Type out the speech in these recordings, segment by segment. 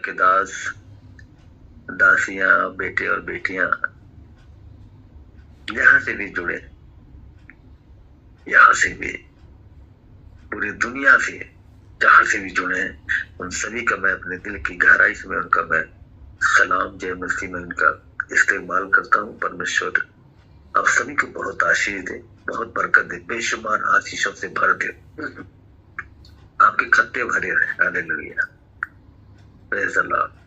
के दास दासियां, बेटे और बेटियां जहां से भी जुड़े, यहां से भी, पूरी दुनिया से जहां से भी जुड़े हैं, उन सभी का मैं अपने दिल की गहराई से उनका मैं सलाम जय मसीह में उनका इस्तेमाल करता हूँ। परमेश्वर आप सभी को बहुत आशीष दे, बहुत बरकत दे, बेशुमार आशीषों से भर दे, आपके खत्ते भरे रहे। Hallelujah, praise the Lord.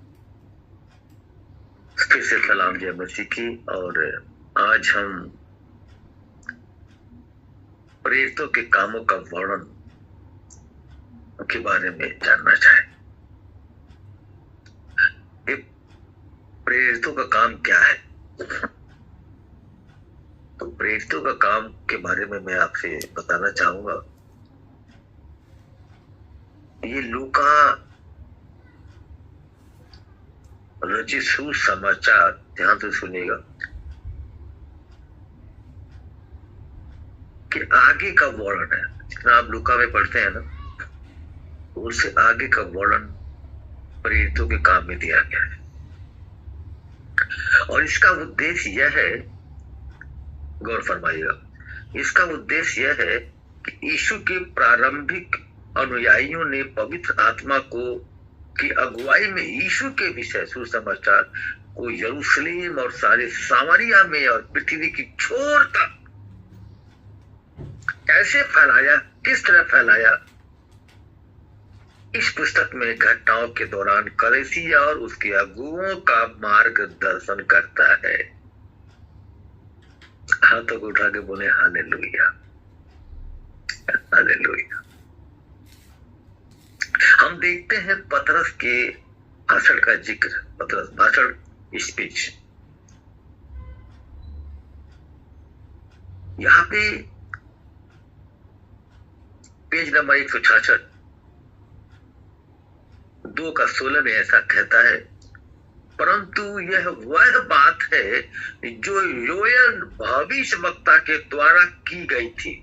फिर से सलाम जय मसीह की। और आज हम प्रेरितों के कामों का वर्णन के बारे में जानना चाहें। प्रेरितों का काम क्या है? तो प्रेरितों का काम के बारे में मैं आपसे बताना चाहूंगा। ये लूका रचित सुसमाचार, ध्यान से सुनिएगा, कि आगे का वर्णन है। जितना आप लूका में पढ़ते हैं ना, उससे आगे का वर्णन प्रेरितों के काम में दिया गया है। और इसका उद्देश्य यह है, गौर फरमाइएगा, इसका उद्देश्य यह है कि यीशु के प्रारंभिक अनुयायियों ने पवित्र आत्मा को की अगुवाई में यीशु के विषय सुसमाचार को यरूशलेम और सारे सामरिया में और पृथ्वी की छोर तक कैसे फैलाया, किस तरह फैलाया, इस पुस्तक में घटनाओं के दौरान कलीसिया और उसके अगुओं का मार्गदर्शन करता है। हाथों को उठा के बोले हालेलुया, हालेलुया। हम देखते हैं पतरस के भाषण का जिक्र, पतरस भाषण, स्पीच। यहाँ पे पेज नंबर 166 2:16 में ऐसा कहता है, परंतु यह वह बात है जो योएल भविष्यवक्ता के द्वारा की गई थी।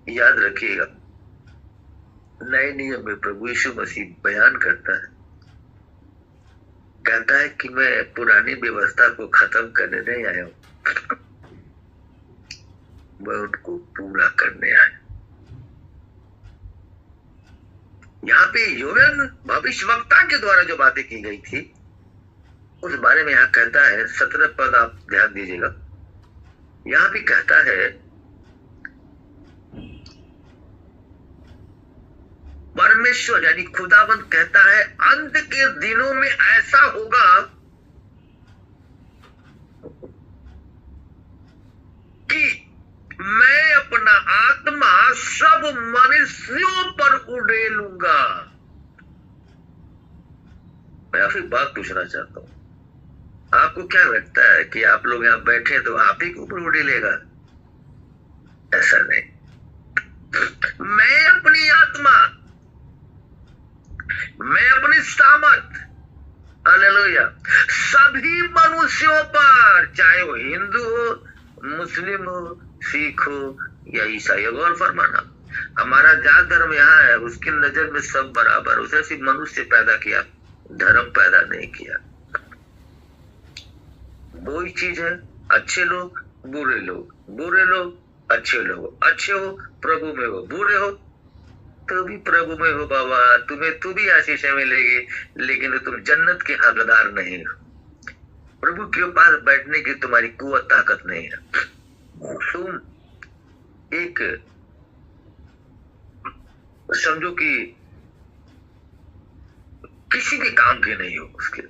याद रखिएगा, नए नियम में प्रभु यीशु मसीह बयान करता है, कहता है कि मैं पुरानी व्यवस्था को खत्म करने नहीं आया हूं, मैं उनको पूरा करने आया। यहाँ पे योएल भविष्यवक्ता के द्वारा जो बातें की गई थी, उस बारे में यहाँ कहता है, 17 पद आप ध्यान दीजिएगा। यहाँ भी कहता है, परमेश्वर यानी खुदाबंद कहता है, अंत के दिनों में ऐसा होगा कि मैं अपना आत्मा सब मनुष्यों पर उड़ेलूंगा। मैं आपसे बात पूछना चाहता हूं, आपको क्या लगता है कि आप लोग यहां बैठे तो आप ही के ऊपर उड़ेलेगा? ऐसा नहीं। मैं अपनी आत्मा, मैं अपनी सामर्थ, हालेलुया, सभी मनुष्यों पर, चाहे वो हिंदू हो, मुस्लिम हो, सिख हो या ईसाई हो। गौर फरमाना, हमारा जात धर्म यहाँ है, उसकी नजर में सब बराबर। उसे सिर्फ मनुष्य पैदा किया, धर्म पैदा नहीं किया। दो ही चीज है, अच्छे लोग, बुरे लोग, बुरे लोग, अच्छे लोग। अच्छे हो प्रभु में हो, बुरे हो तो भी प्रभु में हो बाबा, तुम्हें तो भी आशीषें मिलेगी, लेकिन तुम जन्नत के हकदार नहीं हो। प्रभु के पास बैठने की तुम्हारी कुव्वत ताकत नहीं है। तुम एक समझो कि किसी भी काम के नहीं हो उसके।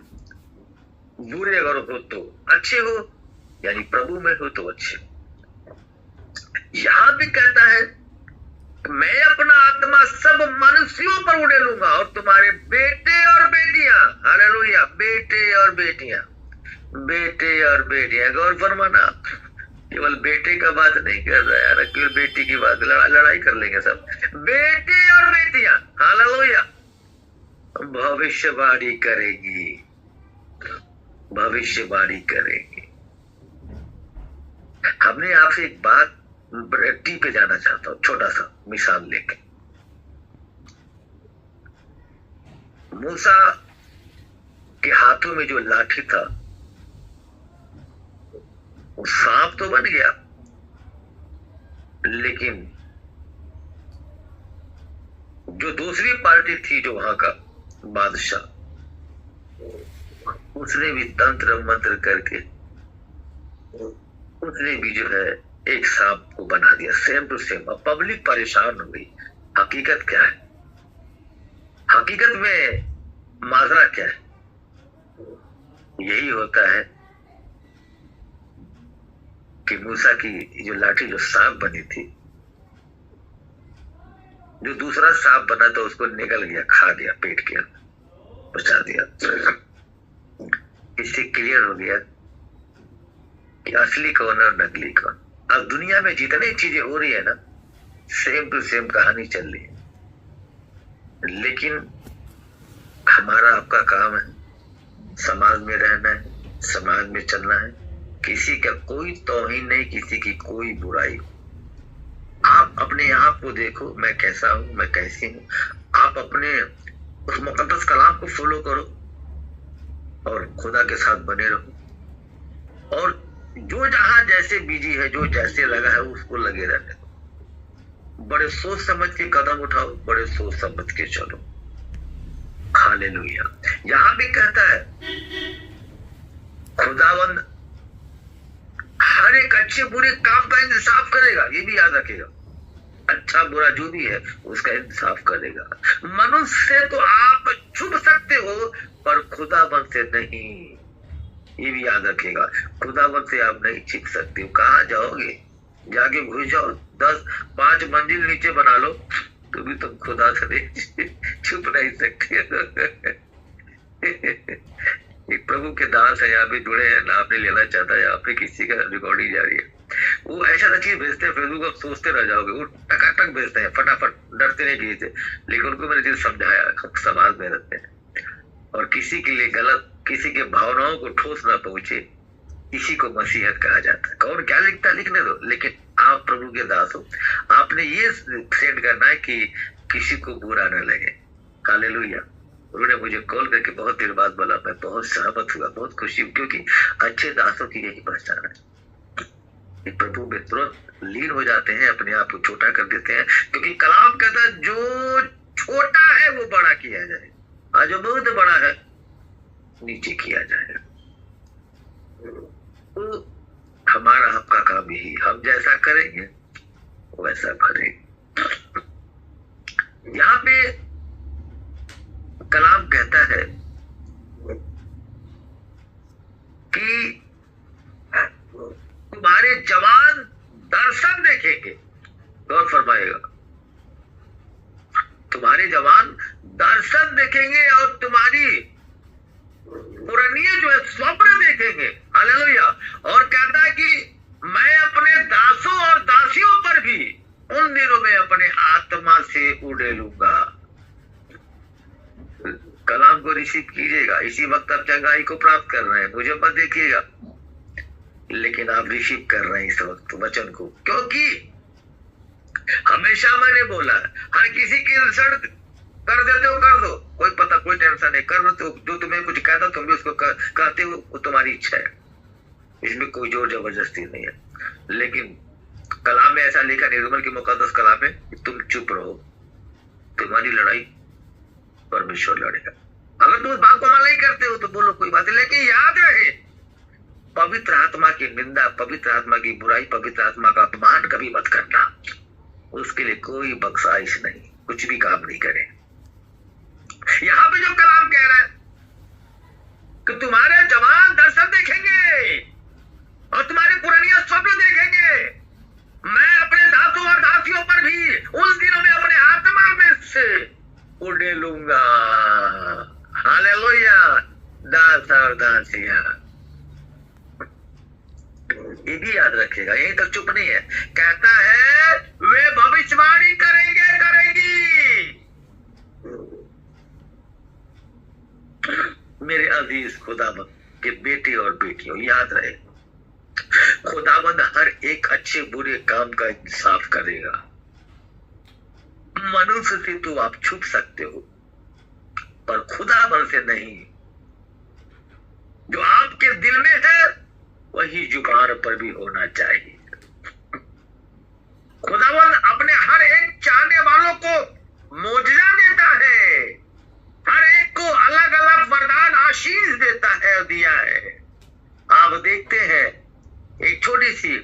बुरे अगर हो तो अच्छे हो, यानी प्रभु में हो तो अच्छे। यहां भी कहता है, मैं अपना आत्मा सब मनुष्यों पर उड़ेलूंगा और तुम्हारे बेटे और बेटियां, हालेलुया, बेटे और बेटियां, बेटे और बेटियां। गौर फरमाना, केवल बेटे का बात नहीं कर रहा यार, केवल बेटी की बात, लड़ाई कर लेंगे सब। बेटे और बेटियां, हालेलुया, भविष्यवाणी करेगी, भविष्यवाणी करेगी। हमने आपसे एक बात टी पे जाना चाहता हूं, छोटा सा मिसाल लेके। मूसा के हाथों में जो लाठी था वो सांप तो बन गया, लेकिन जो दूसरी पार्टी थी, जो वहां का बादशाह, उसने भी तंत्र मंत्र करके उसने भी जो है एक सांप को बना दिया, सेम टू सेम। अब पब्लिक परेशान हो गई। हकीकत क्या है? हकीकत में माजरा क्या है? यही होता है कि मूसा की जो लाठी जो सांप बनी थी, जो दूसरा सांप बना था उसको निगल गया, खा गया, पेट के अंदर पहुंचा दिया। इससे क्लियर हो गया कि असली कौन और नकली कौन। अब दुनिया में जितनी चीजें हो रही है ना, सेम टू सेम कहानी चल रही है, लेकिन हमारा आपका काम है समाज में रहना है, समाज में चलना है। किसी का कोई तौहीन नहीं, किसी की कोई बुराई। आप अपने आप को देखो, मैं कैसा हूं, मैं कैसी हूं। आप अपने उस मुकद्दस कलाम को फॉलो करो और खुदा के साथ बने रहो। और जो जहां जैसे बिजी है, जो जैसे लगा है, उसको लगे रहने दो। बड़े सोच समझ के कदम उठाओ, बड़े सोच समझ के चलो। हालेलुया। यहां भी कहता है खुदावंद हर एक अच्छे बुरे काम का इंसाफ करेगा। ये भी याद रखेगा, अच्छा बुरा जो भी है उसका इंसाफ करेगा। मनुष्य से तो आप छुप सकते हो, पर खुदावंद से नहीं। ये भी याद रखेगा, खुदावंद से आप नहीं छिप सकते हो। कहाँ जाओगे? जाके घुस जाओ, 5 मंजिल नीचे बना लो, तो भी तुम खुदा से नहीं छुप नहीं सकते। एक प्रभु के दास है, यहाँ पे जुड़े हैं, नाम नहीं लेना चाहता है, यहाँ पे किसी का रिकॉर्डिंग जारी है। वो ऐसा चीज भेजते हैं फेसबुक, आप सोचते रह जाओगे। वो टकाटक भेजते हैं, फटाफट, डरते नहीं किए थे। लेकिन उनको मैंने चीज समझाया, समाज में रहते हैं और किसी के लिए गलत, किसी के भावनाओं को ठोस ना पहुंचे, इसी को मसीहत कहा जाता है। कौन क्या लिखता लिखने दो, लेकिन आप प्रभु के दास हो। आपने ये सेंड करना है कि किसी को बुरा न लगे। हालेलुया। उन्होंने मुझे कॉल करके बहुत देर बाद बोला, मैं बहुत सहमत हुआ, बहुत खुशी हुई, क्योंकि अच्छे दासों की यही पहचान है। प्रभु में तुरंत लीन हो जाते हैं, अपने आप को छोटा कर देते हैं, क्योंकि कलाम कहता है जो छोटा है वो बड़ा किया जाए, और जो बहुत बड़ा है नीचे किया जाएगा। तो हमारा आपका काम यही, हम जैसा करेंगे वैसा करेंगे। यहाँ पे कलाम कहता है कि तुम्हारे जवान दर्शन देखेंगे। गौर फरमाएगा, तुम्हारे जवान दर्शन देखेंगे और तुम्हारी पुरानिये जो है स्वप्न देखेंगे। हालेलुया। और कहता है कि मैं अपने दासों और दासियों पर भी उन दिनों में अपने आत्मा से उड़े लूंगा। कलाम को रिसीव कीजिएगा। इसी वक्त आप चंगाई को प्राप्त कर रहे हैं, मुझे मत देखिएगा, लेकिन आप रिसीव कर रहे हैं इस वक्त वचन को, क्योंकि हमेशा मैंने बोला हर किसी की इंसल्ट कर देते हो, कर दो, कोई पता, कोई टेंशन नहीं, कर दो। जो तुम्हें कुछ कहता तुम भी उसको कहते हो, वो तुम्हारी इच्छा है, इसमें कोई जोर जबरदस्ती नहीं है। लेकिन कलाम में ऐसा लिखा, निर्गमन की मुकद्दस कलाम में, तुम चुप रहो, तुम्हारी लड़ाई परमेश्वर लड़ेगा। अगर तुम उस बात को अमल नहीं करते हो तो बोलो, कोई बात नहीं, लेकिन याद रहे पवित्र आत्मा की निंदा, पवित्र आत्मा की बुराई, पवित्र आत्मा का अपमान कभी मत करना। उसके लिए कोई बख्शाइश नहीं, कुछ भी काम नहीं करे। यहां पे जो कलाम कह रहा है कि तुम्हारे जवान दर्शन देखेंगे और तुम्हारे पुरानिया स्वप्न देखेंगे। मैं अपने दासों और दासियों पर भी उन दिनों में अपने आत्मा में से उड़े लूंगा। हालेलुया। दास और दासियां, ये भी याद रखेगा, यहीं तक चुप नहीं है। कहता है वे भविष्यवाणी करेंगे, करेंगी। मेरे अजीज खुदाबंद के बेटे और बेटियों, याद रहे, खुदाबंद हर एक अच्छे बुरे काम का इंसाफ करेगा। मनुष्य से तो आप छुप सकते हो, पर खुदाबंद से नहीं। जो आपके दिल में है वही जुबान पर भी होना चाहिए। खुदाबंद अपने हर एक चाहने वालों को मोजजा देता है, हर एक को अलग अलग वरदान आशीष देता है और दिया है। आप देखते हैं एक छोटी सी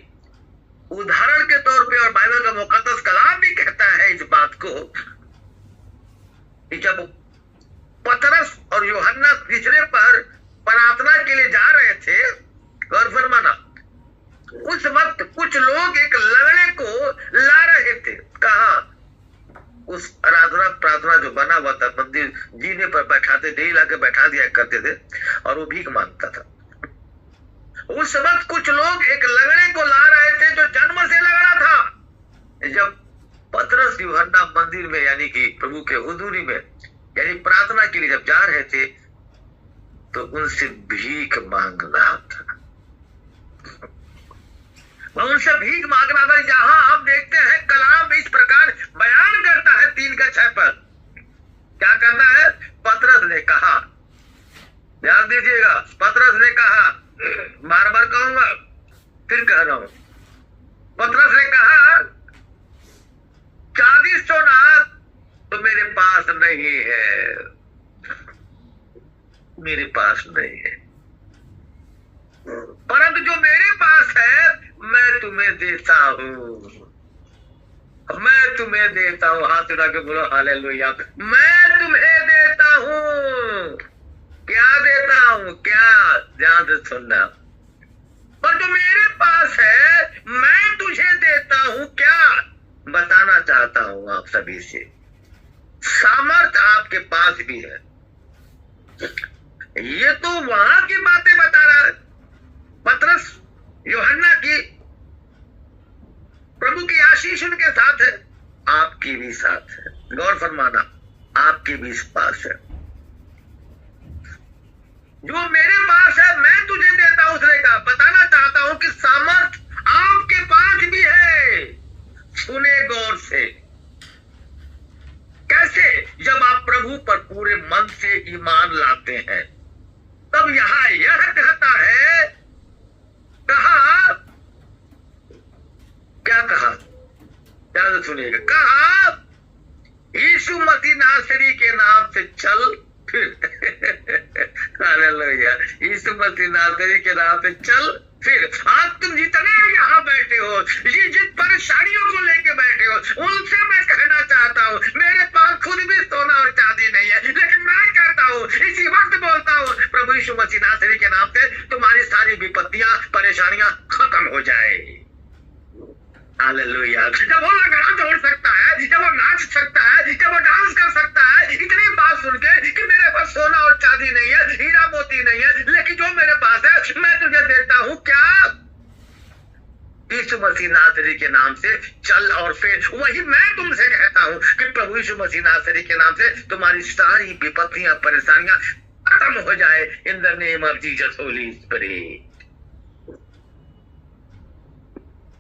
उदाहरण के तौर पे, और बाइबल का मुकद्दस कलाम भी कहता है इस बात को, कि जब पतरस और यूहन्ना तीसरे पर प्रार्थना के लिए जा रहे थे, गौर फरमाना, उस वक्त कुछ लोग एक लंगड़े को ला रहे थे। कहा? उस आराधना प्रार्थना जो बना हुआ था, मंदिर जीने पर बैठाते, डेली लाके बैठा दिया करते थे, और वो भीख मांगता था। उस वक्त कुछ लोग एक लंगड़े को ला रहे थे जो जन्म से लंगड़ा था। जब पतरस यूहन्ना मंदिर में, यानी कि प्रभु के हुजूरी में, यानी प्रार्थना के लिए जब जा रहे थे, तो उनसे भीख मांग रहा था। वह उनसे भीख मांग रहा था। जहां आप देखते हैं कलाम इस प्रकार बयान करता है 3:6 पर, क्या करता है? पतरस ने कहा, ध्यान दीजिएगा, पतरस ने कहा, बार बार कहूंगा, फिर कह रहा हूं, पतरस ने कहा, चांदी सोना तो मेरे पास नहीं है, मेरे पास नहीं है, परंतु जो मेरे पास है मैं तुम्हें देता हूं, मैं तुम्हें देता हूं। हाथ उठा के बोलो हालेलुया। मैं तुम्हें देता हूं। क्या देता हूं? क्या? ध्यान से सुनना। पर जो मेरे पास है मैं तुझे देता हूं। क्या बताना चाहता हूं आप सभी से? सामर्थ आपके पास भी है। ये तो वहां की बातें बता रहा है पतरस, यूहन्ना की, प्रभु की आशीष उनके साथ है, आपकी भी साथ है। गौर फरमाना, आपके भी पास है। जो मेरे पास है मैं तुझे देता हूं, उसने कहा। बताना चाहता हूं कि सामर्थ आपके पास भी है। सुने गौर से। कैसे? जब आप प्रभु पर पूरे मन से ईमान लाते हैं, तब यहां यह कहता है, कहा, क्या कहा? ध्यान से सुनिएगा। कहा, यीशु मसीह नासरी के नाम से चल फिर। हालेलुया। यीशु मसीह नासरी के नाम से चल फिर। आज तुम जितने यहाँ बैठे हो, ये जिन परेशानियों को लेके बैठे हो, उनसे मैं कहना चाहता हूँ, मेरे पास खुद भी सोना और चांदी नहीं है, लेकिन मैं कहता हूँ, इसी वक्त बोलता हूँ, प्रभु यीशु मसीह नासरी के नाम से तुम्हारी सारी विपत्तियां, परेशानियां खत्म हो जाए। हालेलुया। जब वो लंगड़ा दौड़ सकता है, जब वो नाच सकता है, जब वो डांस कर सकता है, इतनी बात सुन के कि मेरे पास सोना और चांदी नहीं है, हीरा मोती नहीं है, लेकिन जो मेरे पास है मैं तुझे देता हूं। क्या? यीशु मसीह नासरी के नाम से चल। और फिर वही मैं तुमसे कहता हूं कि प्रभु यीशु मसीह नासरी के नाम से तुम्हारी सारी विपत्तियां, परेशानियां खत्म हो जाए। In the name of Jesus Holi spirit.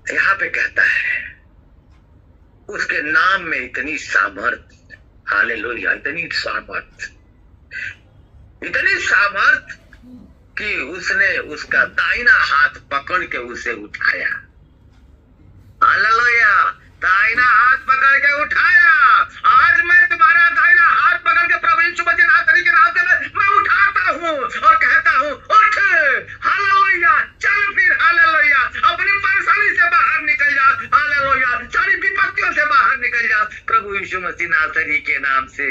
यहां पे कहता है उसके नाम में इतनी सामर्थ। हालेलुया। इतनी सामर्थ, इतनी सामर्थ कि उसने उसका दाहिना हाथ पकड़ के उसे उठाया। हालेलुया। दाहिना हाथ पकड़ के उठाया। आज मैं तुम्हारा दाहिना हाथ पकड़ के प्रभु यीशु मसीह नासरी के नाम से मैं उठाता हूं और कहता हूं, उठ। हालेलुया। चल फिर। हालेलुया। अपनी परेशानी से बाहर निकल जा। हालेलुया। सारी विपत्तियों से बाहर निकल जा प्रभु यीशु मसीह नासरी के नाम से।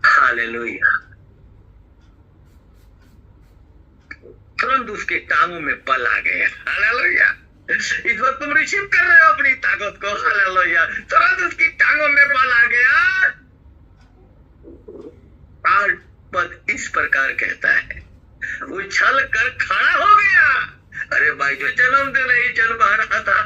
हालेलुया। तुरंत उसके टांगों में बल आ गया। हालेलुया। इस वक्त तुम रिसीव कर रहे हो अपनी ताकत को। हालेलुया। तुरंत उसकी टांगों में बल आ गया। और पद इस प्रकार कहता है, उछल कर खड़ा हो गया। अरे भाई, जो जन्म दिन नहीं चल पा रहा था,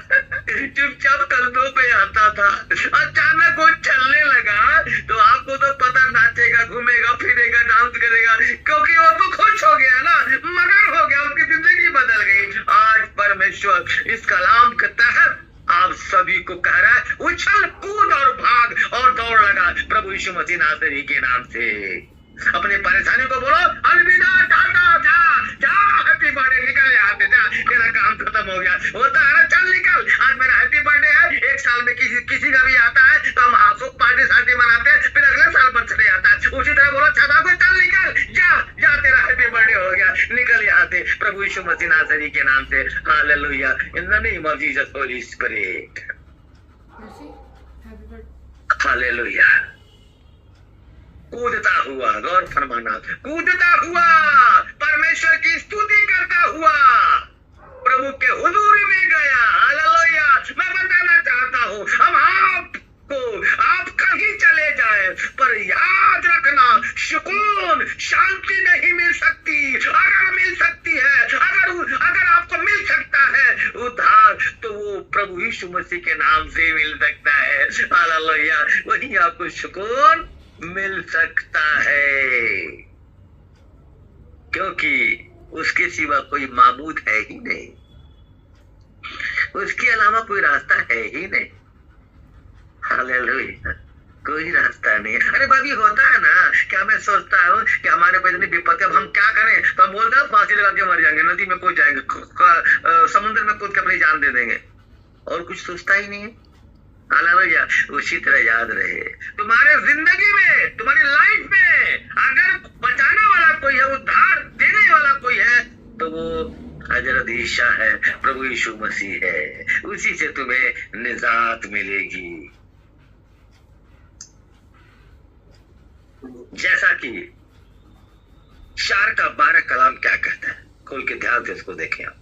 चुपचाप कंधों पे आता था, अचानक वो चलने लगा, तो आपको तो पता, नाचेगा, घूमेगा, फिरेगा, डांस करेगा, क्योंकि वो तो खुश हो गया ना, मगन हो गया, उसकी जिंदगी बदल गई। आज परमेश्वर इस कलाम के तहत आप सभी को कह रहा है उछल कूद और भाग और दौड़ लगा प्रभु यीशु मसीह नासरी के नाम से। अपने परेशानी को बोलो अलविदा टाटा, जा जा, हैप्पी बर्थडे, निकल यहाँ से, जा, तेरा काम खत्म हो गया। होता है ना, चल निकल, आज मेरा हैप्पी बर्थडे है। एक साल में किसी का भी आता है तो हम आंसू पार्टी शार्टी मनाते हैं, फिर अगले साल बर्थडे आता है। उसी तरह बोलो छाता को, चल निकल, जा जा, तेरा हैप्पी बर्थडे हो गया, निकल यहाँ से प्रभु यीशु मसीह नासरी के नाम से। Hallelujah, in the name of Jesus Holi spirit. Hallelujah. कूदता हुआ, गौर फरमाना, कूदता हुआ, परमेश्वर की स्तुति करता हुआ प्रभु के हुजूर में गया। हालेलुया। मैं बताना चाहता हूँ, हम आप कहीं चले जाए पर याद रखना, सुकून शांति नहीं मिल सकती। अगर मिल सकती है, अगर आपको मिल सकता है उद्धार, तो वो प्रभु यीशु मसीह के नाम से मिल सकता है। हालेलुया। वही आपको सुकून मिल सकता है, क्योंकि उसके सिवा कोई माबूद है ही नहीं, उसके अलावा कोई रास्ता है ही नहीं। हालेलुया, कोई रास्ता नहीं। अरे भाभी, होता है ना, क्या मैं सोचता हूँ कि हमारे पे इतनी विपत्ति, अब हम क्या करें, तो हम बोलते हैं फांसी लगा के मर जाएंगे, नदी में कूद जाएंगे, समुद्र में कूद के अपनी जान दे देंगे, और कुछ सोचता ही नहीं है। हालेलुया। उसी तरह याद रहे, तुम्हारे जिंदगी में, तुम्हारी लाइफ में अगर बचाने वाला कोई है, उद्धार देने वाला कोई है, तो वो हजरत ईसा है, प्रभु यीशु मसीह है। उसी से तुम्हें निजात मिलेगी। जैसा कि 4 का 12 कलाम क्या कहता है, खोल के ध्यान से इसको देखें आप।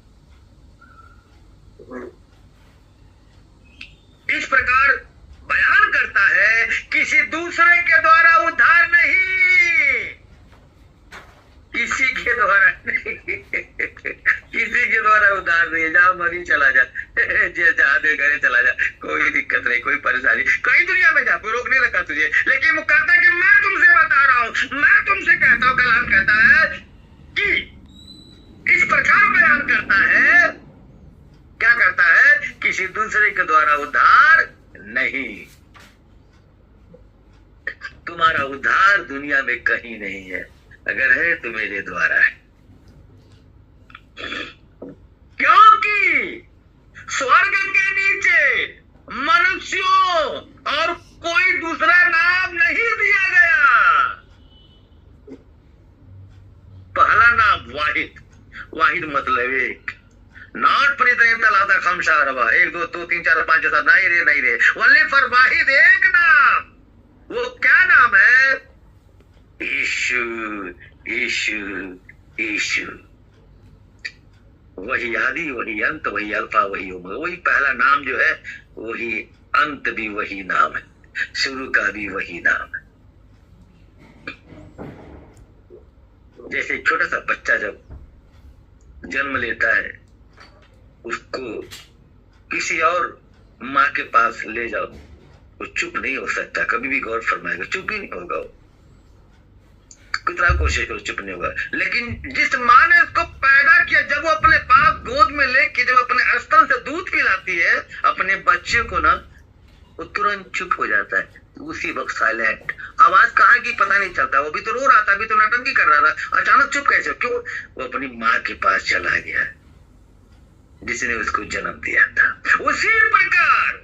इस प्रकार बयान करता है, किसी दूसरे के द्वारा उद्धार नहीं, किसी के द्वारा नहीं, किसी के द्वारा उद्धार नहीं। जाओ मरी चला जा, जहाँ दे घरे चला जा, कोई दिक्कत नहीं, कोई परेशानी, कई दुनिया में जा, कोई रोक नहीं रखा तुझे। लेकिन वो कहता है कि मैं तुमसे बता रहा हूँ, मैं तुमसे कहता हूँ, कलाम कहता है कि इस प्रकार बयान करता है, क्या करता है, किसी दूसरे के द्वारा उद्धार नहीं। तुम्हारा उद्धार दुनिया में कहीं नहीं है, अगर है तो मेरे द्वारा है। क्योंकि स्वर्ग के नीचे मनुष्यों और कोई दूसरा नाम नहीं दिया गया। पहला नाम वाहिद, वाहिद मतलब एक, नॉट परितला खमशारवा, 1 2 3 4 5 6 नहीं रे, ओनली फॉर वाहिद, एक नाम। वो क्या नाम है? यीशु, यीशु, यीशु। वही आदि, वही अंत, वही अल्फा, वही ओमेगा। वही पहला नाम जो है, वही अंत भी वही नाम है, शुरू का भी वही नाम है। जैसे छोटा सा बच्चा जब जन्म लेता है, उसको किसी और माँ के पास ले जाओ, वो चुप नहीं हो सकता, कभी भी गौर फरमाएगा, चुप ही नहीं होगा। वो कितना कोशिश करो, चुप नहीं होगा। लेकिन जिस माँ ने उसको पैदा किया, जब वो अपने पास गोद में लेके, जब अपने स्तन से दूध पिलाती है अपने बच्चे को ना, वो तुरंत चुप हो जाता है, उसी वक्त साइलेंट, आवाज कहाँ की पता नहीं चलता। वो भी तो रो रहा था, अभी तो नौटंकी कर रहा था, अचानक चुप कैसे? क्यों? वो अपनी माँ के पास चला गया जिसने उसको जन्म दिया था। उसी प्रकार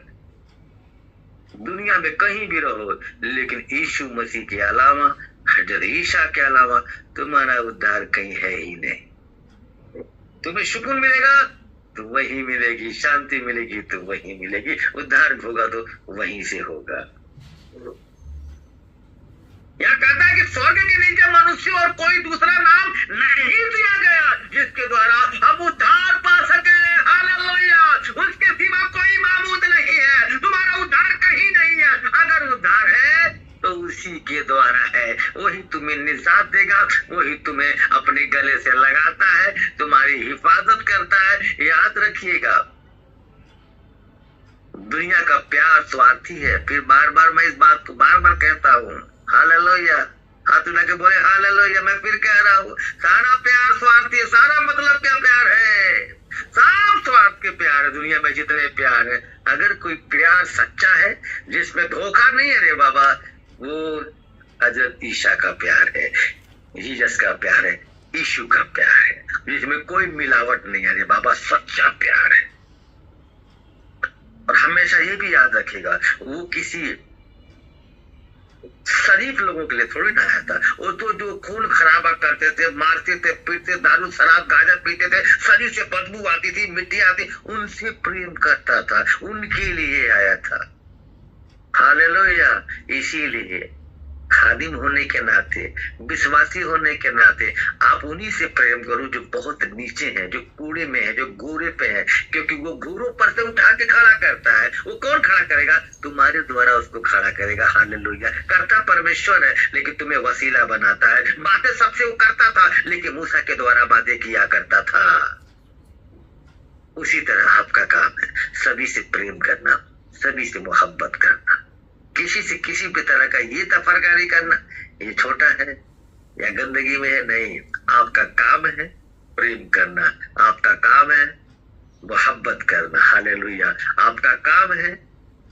दुनिया में कहीं भी रहो, लेकिन यीशु मसीह के अलावा, हजरत ईसा के अलावा तुम्हारा उद्धार कहीं है ही नहीं। तुम्हें सुकून मिलेगा तो वही मिलेगी, शांति मिलेगी तो वही मिलेगी, उद्धार होगा तो वहीं से होगा। यह कहता है कि स्वर्ग के नीचे मनुष्य और कोई दूसरा नाम नहीं दिया गया जिसके द्वारा हम उद्धार पा सके। हालेलुया। उसके सिवा कोई माबूद नहीं है, तुम्हारा उद्धार कहीं नहीं है। अगर उद्धार है तो उसी के द्वारा है, वही तुम्हें निजात देगा, वही तुम्हें अपने गले से लगाता है, तुम्हारी हिफाजत करता है। याद रखिएगा, दुनिया का प्यार स्वार्थी है। फिर बार बार मैं इस बात को बार बार कहता हूँ, हालेलुया। हाथ उठा के बोले हालेलुया। मैं फिर कह रहा हूँ, सारा प्यार स्वार्थी है। सारा मतलब क्या प्यार है? सब स्वार्थ के प्यार है। दुनिया में जितने प्यार है, अगर कोई प्यार सच्चा है जिसमें धोखा नहीं है रे बाबा, वो हजरत ईसा का प्यार है, जीसस का प्यार है, यीशु का प्यार है, जिसमें कोई मिलावट नहीं है रे बाबा, सच्चा प्यार है। और हमेशा ये भी याद रखेगा, वो किसी शरीफ लोगों के लिए थोड़ी ना आया था। वो तो जो खून खराबा करते थे, मारते थे, पीते, दारू शराब गांजा पीते थे, शरीर से बदबू आती थी, मिट्टी आती, उनसे प्रेम करता था, उनके लिए आया था। हालेलुया। इसीलिए खादिम होने के नाते, विश्वासी होने के नाते आप उन्हीं से प्रेम करो जो बहुत नीचे हैं, जो कूड़े में है, जो गोरे पे है, क्योंकि वो गोरों पर से उठा के खड़ा करता है। वो कौन खड़ा करेगा? तुम्हारे द्वारा उसको खड़ा करेगा। हालेलुया। करता परमेश्वर है, लेकिन तुम्हें वसीला बनाता है। बातें सबसे वो करता था, लेकिन मूसा के द्वारा बातें किया करता था। उसी तरह आपका काम है सभी से प्रेम करना, सभी से मोहब्बत करना, किसी से किसी भी तरह का ये तफरका नहीं करना, ये छोटा है या गंदगी में है, नहीं। आपका काम है प्रेम करना, आपका काम है मोहब्बत करना। हालेलुया। आपका काम है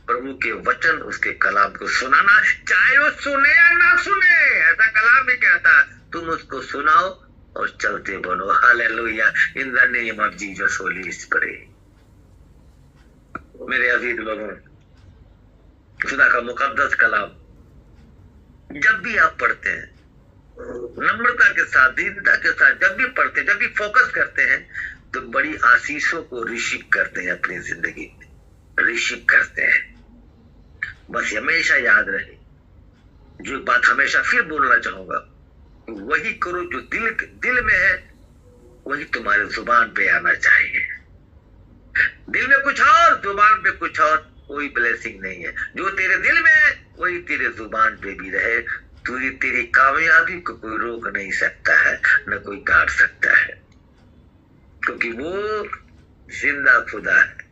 प्रभु के वचन, उसके कलाम को सुनाना, चाहे वो सुने या ना सुने। ऐसा कलाम भी कहता, तुम उसको सुनाओ और चलते बनो। Hallelujah. In the name of Jesus Holi spirit. मेरे अजीज लोगों, खुदा का मुकद्दस कलाम जब भी आप पढ़ते हैं, नम्रता के साथ, दीनता के साथ जब भी पढ़ते हैं, जब भी फोकस करते हैं, तो बड़ी आशीषों को रिसीव करते हैं अपनी जिंदगी में, रिसीव करते हैं। बस हमेशा याद रहे, जो बात हमेशा फिर बोलना चाहूंगा, वही करो जो दिल में है, वही तुम्हारे जुबान पे आना चाहिए। दिल में कुछ और, जुबान पे कुछ और, कोई ब्लेसिंग नहीं है। जो तेरे दिल में है वही तेरे जुबान पे भी रहे। तेरी कामयाबी को कोई रोक नहीं सकता है, न कोई काट सकता है, क्योंकि वो जिंदा खुदा है।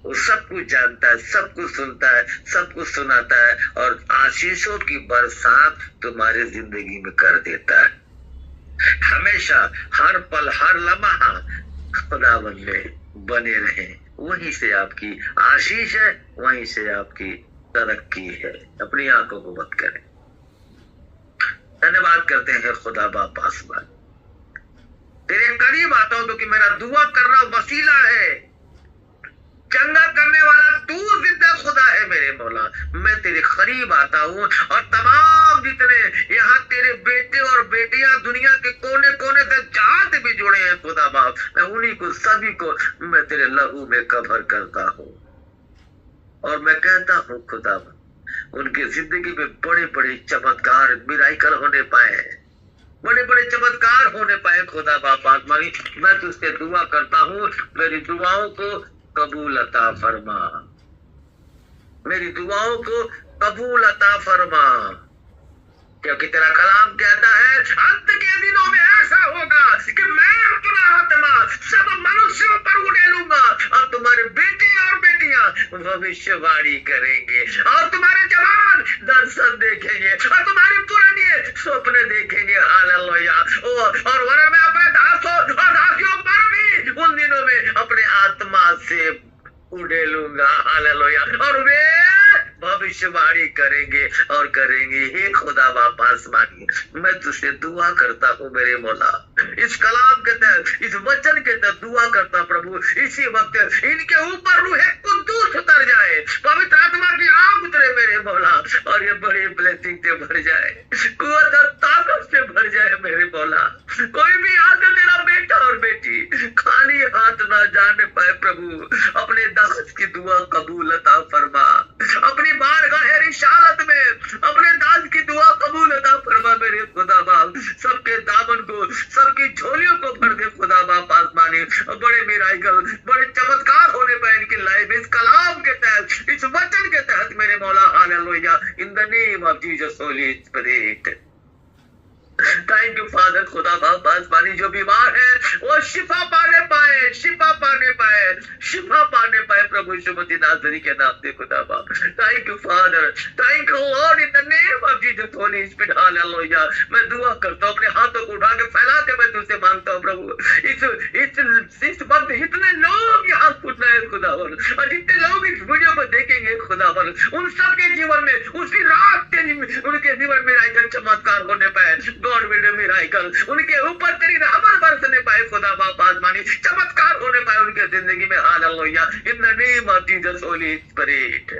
वो सब कुछ जानता है, सब कुछ सुनता है, सब कुछ सुनाता है, और आशीषों की बरसात तुम्हारी जिंदगी में कर देता है। हमेशा, हर पल, हर लम्हा खुदावंद में बने रहें। वहीं से आपकी आशीष है, वहीं से आपकी तरक्की है। अपनी आंखों को बंद करें। धन्यवाद करते हैं खुदा बाप आसमान, तेरे करीब आता हूं क्योंकि मेरा दुआ करना वसीला है। चंगा करने वाला तू जिंदा खुदा है मेरे मौला। मैं तेरे करीब आता हूँ, और तमाम जितने यहाँ तेरे बेटे और बेटियां दुनिया के कोने कोने से जहां से भी जुड़े हैं खुदा बाप, मैं उन्हीं को, सभी को मैं तेरे लहू में कवर करता हूँ। और मैं कहता हूँ खुदा बाप, उनकी जिंदगी में बड़े बड़े चमत्कार, मिराकल होने पाए, बड़े बड़े चमत्कार होने पाए खुदा बाप आसमानी। मैं तुझसे दुआ करता हूँ, मेरी दुआओं को कबूल अता फरमा, मेरी दुआओं को कबूल अता फरमा, क्योंकि तेरा कलाम कहता है अंत के दिनों में ऐसा होगा कि मैं अपना आत्मा सब मनुष्यों पर उड़ेलूंगा, और तुम्हारे बेटे और बेटियां भविष्यवाणी करेंगे, और तुम्हारे जवान दर्शन देखेंगे, और तुम्हारे पुराने सपने देखेंगे। हालेलुया। और वरन मैं अपने दासों और दासियों पर भी उन दिनों में अपने आत्मा से उड़ेलूंगा। हालेलुया। और वे भविष्यवाणी करेंगे और करेंगे। हे खुदा बाप आसमानी, मैं तुझसे दुआ करता हूँ मेरे मौला, इस कलाम के तहत, इस वचन के तहत दुआ करता प्रभु, इसी वक्त इनके ऊपर रूहे कुद्दूस उतर जाए, पवित्र आत्मा की आग उतरे मेरे मौला, और ये बड़ी ब्लेसिंग से भर जाए, कुव्वत और ताकत से भर जाए मेरे मौला। कोई भी आगे तेरा बेटा और बेटी खाली हाथ ना जाने पाए प्रभु। अपने दास की दुआ कबूल अता फरमा, अपनी बारगाह रिसालत में अपने दास की दुआ कबूल अता फरमा मेरे खुदा बाप। सबके दामन को, सबकी झोलियों को भर दे खुदा बाप आसमानी। बड़े मिराकल, बड़े चमत्कार होने पाए इनकी लाइफ, इस कलाम के तहत, इस वचन के तहत मेरे मौला। Hallelujah. In the name of Jesus Holi spirit. Thank you father. खुदा बाप आसमानी जो बीमार है वो शिफा पाने पाए, शिफा पाने पाए, शिफा पाने पाए प्रभु यीशु मसीह नासरी के नाम से खुदा बाप। Thank you father, thank you Lord in the name of Jesus Holi spirit hallelujah. मैं दुआ करता हूँ, अपने हाथों को उठा के फैला के मैं तुझसे मांगता हूँ प्रभु, इस वक्त इतने लोग यहाँ सुन रहे हैं खुदा, और जितने लोग इस वीडियो को देखेंगे खुदा, उन सबके जीवन में उसी रात तेरी उनके जीवन में मिराकल चमत्कार होने पाए, गॉड विल मिराकल उनके ऊपर तेरी रहमत बरसने पाए खुदा बाप आसमानी, चमत्कार होने पाए उनके जिंदगी में hallelujah in the name of Jesus Holi spirit.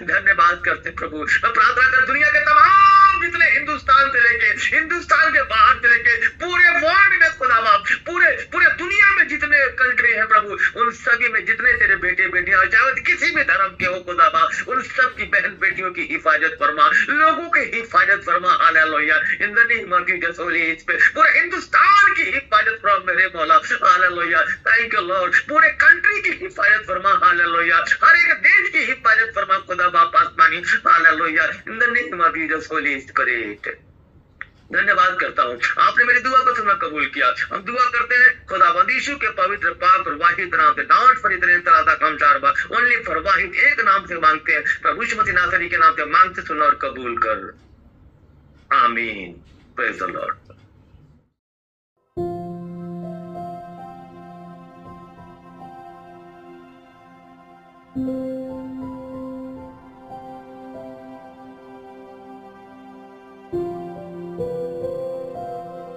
धन्यवाद करते प्रभु। मैं प्रार्थना कर दुनिया के तमाम जितने हिंदुस्तान से लेके हिंदुस्तान के बाहर से लेके पूरे वर्ल्ड में खुदा बाप, पूरे दुनिया में जितने कंट्री है प्रभु, उन सभी में जितने तेरे बेटे बेटियां चाहे किसी भी धर्म के हो खुदा बाप, उन सब की बहन बेटियों की हिफाजत फरमा, लोगों की हिफाजत फरमा hallelujah in the name of Jesus Holi spirit. पूरे हिंदुस्तान की हिफाजत फरमा मेरे मौला हालेलुया। Thank you Lord. पूरे कंट्री की हिफाजत फरमा हालेलुया, हर एक देश की हिफाजत फरमा खुदा बाप आसमानी hallelujah in the name of Jesus Holi spirit. धन्यवाद करता हूँ, आपने मेरी दुआ को सुना, कबूल किया। हम दुआ करते हैं खुदावंद यीशु के पवित्र पाक और वाहिद नाम से, नॉट फॉर इतने तरह कम चार बार, ओनली फॉर वाहिद एक नाम से मांगते हैं प्रभु यीशु मसीह नासरी के नाम से मांगते, सुना और कबूल कर, आमीन। Praise the Lord.